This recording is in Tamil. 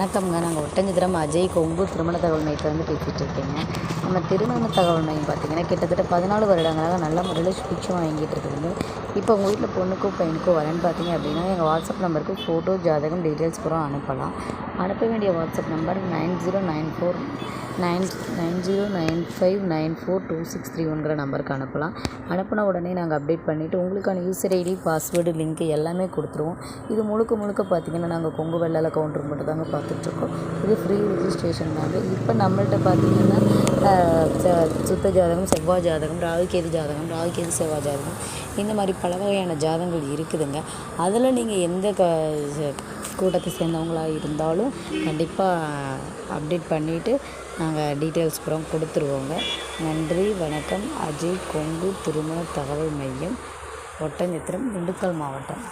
வணக்கம்ங்க. நாங்கள் ஒட்டஞ்சத்திரம் அஜய் கொங்கு திருமண தகவல் மையத்திலேருந்து பேசிகிட்டு இருக்கேங்க. நம்ம திருமண தகவல் மையம் பார்த்திங்கன்னா கிட்டத்தட்ட 14 வருடங்களாக நல்ல முறையில் சுபிட்சம் வாங்கிட்டு இருக்குதுங்க. இப்போ உங்கள் வீட்டில் பொண்ணுக்கும் பையனுக்கும் வரேன்னு பார்த்தீங்க அப்படின்னா எங்கள் வாட்ஸ்அப் நம்பருக்கு ஃபோட்டோ ஜாதகம் டீட்டெயில்ஸ் பூரா அனுப்பலாம். அனுப்ப வேண்டிய வாட்ஸ்அப் நம்பர் 9095942631 நம்பருக்கு அனுப்பலாம். அனுப்பின உடனே நாங்கள் அப்டேட் பண்ணிவிட்டு உங்களுக்கான யூசர் ஐடி பாஸ்வேர்டு லிங்க்கு எல்லாமே கொடுத்துருவோம். இது முழுக்க பார்த்திங்கன்னா நாங்கள் கொங்கு வெள்ளாள கவுண்டர் மட்டும் தாங்க பார்த்துட்ருக்கோம். இது ஃப்ரீ ரிஜிஸ்ட்ரேஷன் தாங்க. இப்போ நம்மள்ட்ட பார்த்திங்கன்னா சுத்த ஜாதகம், செவ்வாய் ஜாதகம், ராகுகேது ஜாதகம், ராகுகேது செவ்வாய் ஜாதகம், இந்த மாதிரி பல வகையான ஜாதகங்கள் இருக்குதுங்க. அதில் நீங்கள் எந்த கூட்டத்தை சேர்ந்தவங்களாக இருந்தாலும் கண்டிப்பாக அப்டேட் பண்ணிவிட்டு நாங்கள் டீட்டெயில்ஸ் பூரா கொடுத்துருவோங்க. நன்றி, வணக்கம். அஜய் கொங்கு திருமண தகவல் மையம், ஒட்டஞ்சத்திரம், திண்டுக்கல் மாவட்டம்.